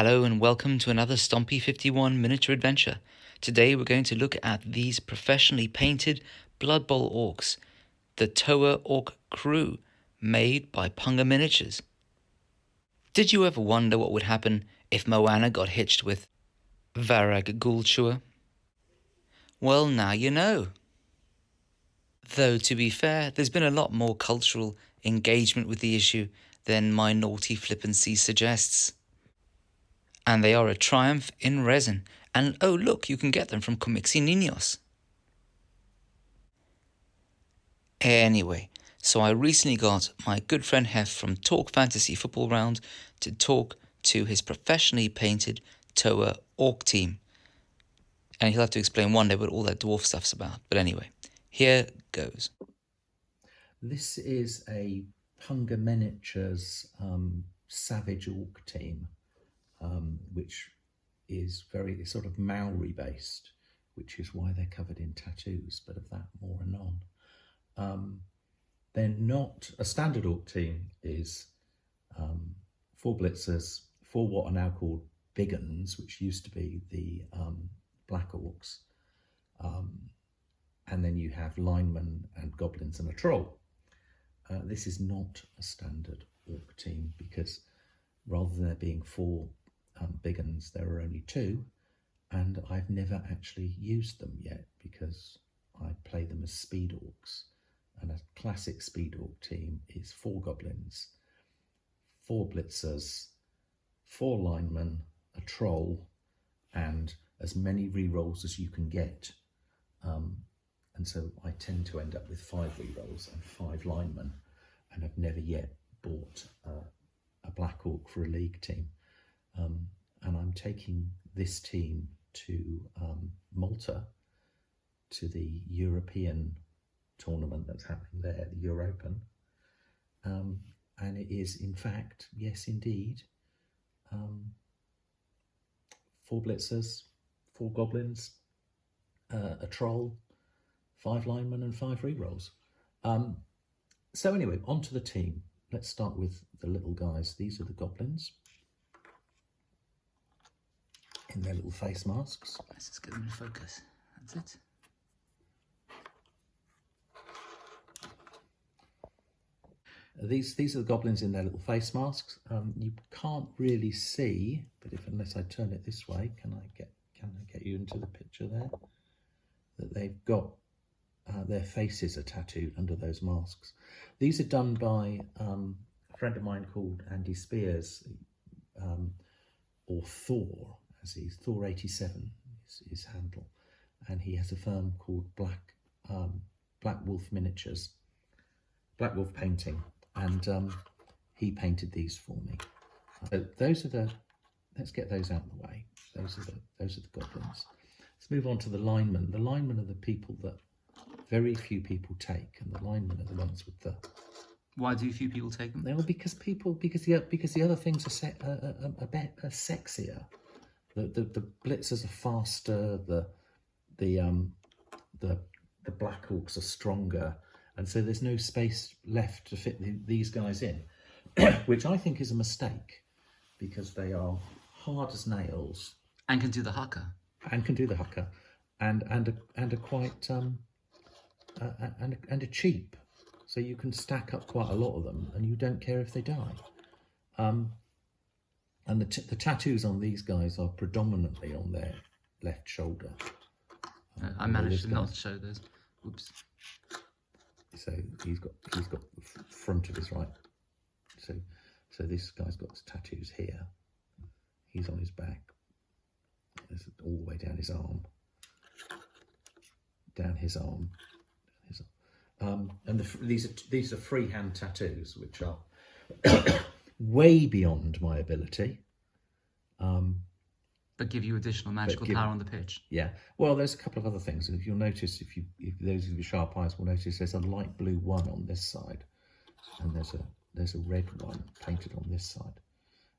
Hello and welcome to another Stompy 51 miniature adventure. Today we're going to look at these professionally painted Blood Bowl orcs, the Toa Orc crew, made by Punga Miniatures. Did you ever wonder what would happen if Moana got hitched with Varag Gulchua? Well, now you know. Though, to be fair, there's been a lot more cultural engagement with the issue than my naughty flippancy suggests. And they are a triumph in resin. And oh look, you can get them from Comixi Niños. Anyway, so I recently got my good friend Hef from Talk Fantasy Football Round to talk to his professionally painted Toa Orc team. And he'll have to explain one day what all that dwarf stuff's about. But anyway, here goes. This is a Punga Miniatures Savage Orc team. Which is very sort of Maori based, which is why they're covered in tattoos, but of that more anon. They're not, a standard orc team is 4 blitzers, 4 what are now called big uns, which used to be the black orcs, and then you have linemen and goblins and a troll. This is not a standard orc team because rather than there being 4 big uns, there are only 2, and I've never actually used them yet because I play them as speed orcs, and a classic speed orc team is 4 goblins, 4 blitzers, 4 linemen, a troll, and as many rerolls as you can get, and so I tend to end up with 5 rerolls and 5 linemen, and I've never yet bought a black orc for a league team. And I'm taking this team to Malta, to the European tournament that's happening there, the Europen. And it is, in fact, yes, indeed, 4 blitzers, 4 goblins, a troll, 5 linemen, and 5 rerolls. So anyway, on to the team. Let's start with the little guys. These are the goblins in their little face masks. Let's just get them in focus. That's it. These are the goblins in their little face masks. You can't really see, but unless I turn it this way, can I get you into the picture there? That they've got their faces are tattooed under those masks. These are done by a friend of mine called Andy Spears, or Thor, as he's Thor 87 is his handle, and he has a firm called Black Wolf Miniatures, Black Wolf Painting, and he painted these for me. So those are the. Let's get those out of the way. Those are the goblins. Let's move on to the linemen. The linemen are the people that very few people take, and the linemen are the ones with the. Why do few people take them? No, because the other things are a bit sexier. The blitzers are faster. The Black Hawks are stronger, and so there's no space left to fit these guys in, which I think is a mistake because they are hard as nails And can do the haka. And are quite and are cheap, so you can stack up quite a lot of them, and you don't care if they die. And the tattoos on these guys are predominantly on their left shoulder. I managed to not show those. Oops. So he's got the front of his right. So this guy's got tattoos here. He's on his back. It's all the way down his arm. Down his arm. And these are freehand tattoos, which are way beyond my ability. But give you additional magical power on the pitch. Yeah. Well, there's a couple of other things. If you'll notice, if those of you with sharp eyes will notice, there's a light blue one on this side, and there's a red one painted on this side.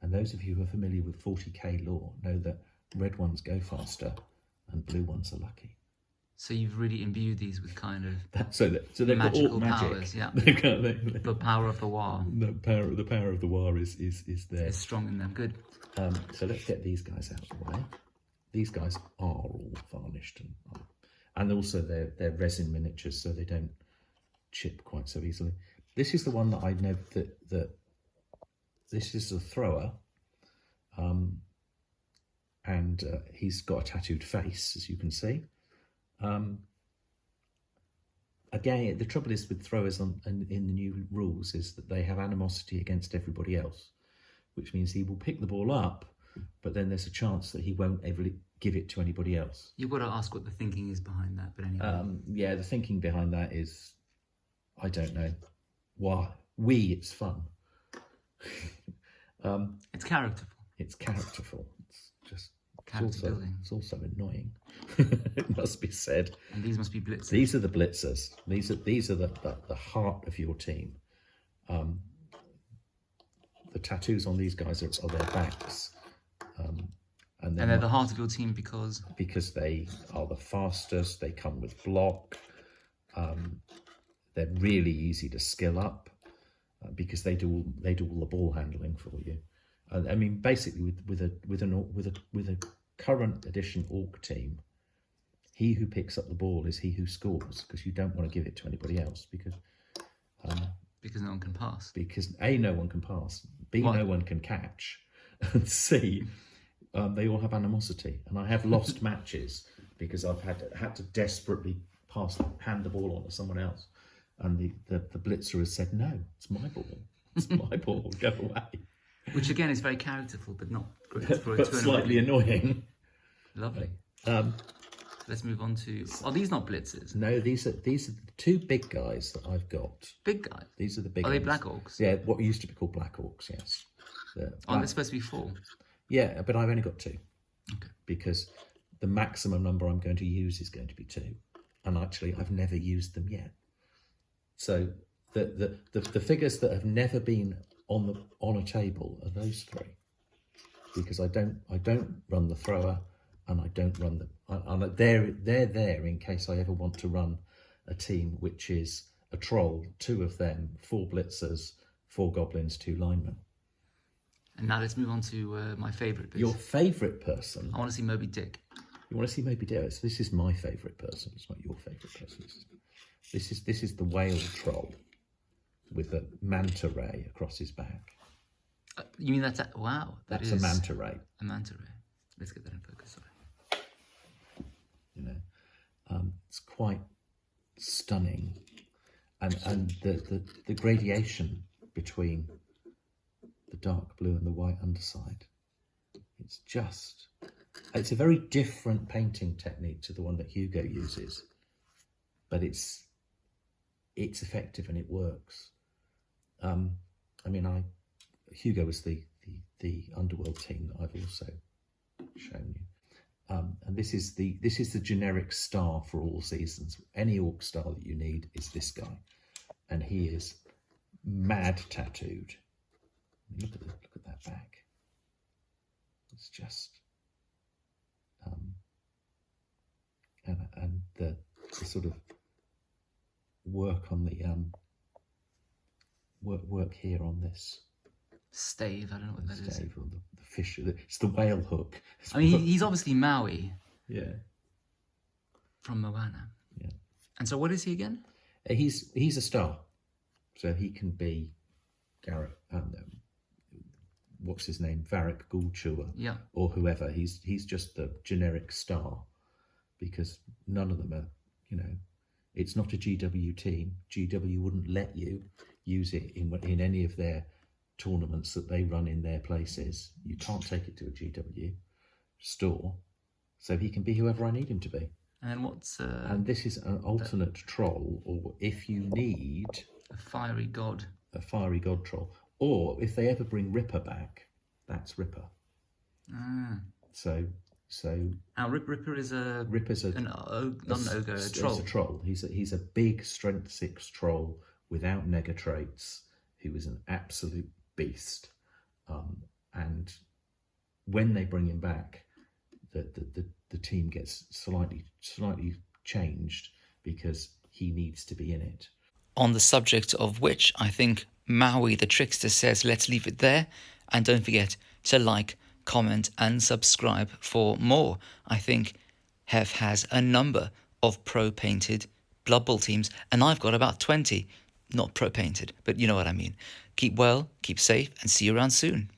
And those of you who are familiar with 40k lore know that red ones go faster and blue ones are lucky. So you've really imbued these with kind of So they've got magical orc magic. powers, yeah. The the power of the war power of the war is there. is strong in them. Good. So let's get these guys out of the way. These guys are all varnished and also they're resin miniatures, so they don't chip quite so easily. This is the one that I know that this is a thrower, and he's got a tattooed face, as you can see. Again, the trouble is with throwers in the new rules is that they have animosity against everybody else, which means he will pick the ball up, but then there's a chance that he won't ever give it to anybody else. You've got to ask what the thinking is behind that, but anyway. Yeah, the thinking behind that is, I don't know. Why? It's fun. It's characterful. It's characterful. It's just Character building. It's also annoying. It must be said. And these must be blitzers. These are the blitzers. These are the heart of your team. The tattoos on these guys are their backs, and they're the heart of your team because they are the fastest. They come with block. They're really easy to skill up because they do all the ball handling for you. I mean, basically, with a current edition Orc team, he who picks up the ball is he who scores, because you don't want to give it to anybody else because no one can pass. Because A, no one can pass. B, What? no one can catch. And C, they all have animosity. And I have lost matches because I've had to desperately hand the ball on to someone else. And the blitzer has said, no, it's my ball. It's my ball. Go away. Which again is very characterful, but not great for a But tournament. slightly annoying. Lovely. Let's move on to. Are these not blitzers? No, these are the two big guys that I've got. Big guys. These are the big. Are they ones. Blackhawks? Yeah, what used to be called Blackhawks. Yes. Aren't they supposed to be 4? Yeah, but I've only got 2. Okay. Because the maximum number I'm going to use is going to be 2, and actually I've never used them yet. So the figures that have never been on a table are those 3, because I don't run the thrower, and I don't run they're there in case I ever want to run a team which is a troll, 2 of them, 4 blitzers, 4 goblins, 2 linemen. And now let's move on to my favourite bit. Your favourite person? I want to see Moby Dick. You want to see Moby Dick? So this is my favourite person. It's not your favourite person. This is the whale troll with a manta ray across his back. You mean that's wow? That's a manta ray. A manta ray. Let's get that in focus. Sorry. You know, it's quite stunning, and the gradation between the dark blue and the white underside. It's a very different painting technique to the one that Hugo uses, but it's effective and it works. I mean, Hugo was the Underworld team that I've also shown you, and this is the generic star for all seasons. Any orc star that you need is this guy, and he is mad tattooed. Look at that back. It's just and the sort of work on the work here on this stave. I don't know what that is. stave, or the fish. It's the whale hook. I mean, he's obviously Maui. Yeah. From Moana. Yeah. And so, what is he again? He's a star, so he can be Garrett. What's his name? Varric Ghoulchewer. Yeah. Or whoever. He's just the generic star, because none of them are. You know, it's not a GW team. GW wouldn't let you use it in any of their tournaments that they run in their places. You can't take it to a GW store, so he can be whoever I need him to be. And then what's and this is an alternate troll, or if you need a fiery god troll, or if they ever bring Ripper back, that's Ripper. So now Ripper is Ripper's not an ogre, a troll. He's a troll. He's a big strength 6 troll without nega traits, who is an absolute beast. And when they bring him back, the team gets slightly changed because he needs to be in it. On the subject of which, I think Maui the Trickster says let's leave it there, and don't forget to like, comment and subscribe for more. I think Hef has a number of pro-painted Blood Bowl teams, and I've got about 20. Not pro-painted, but you know what I mean. Keep well, keep safe, and see you around soon.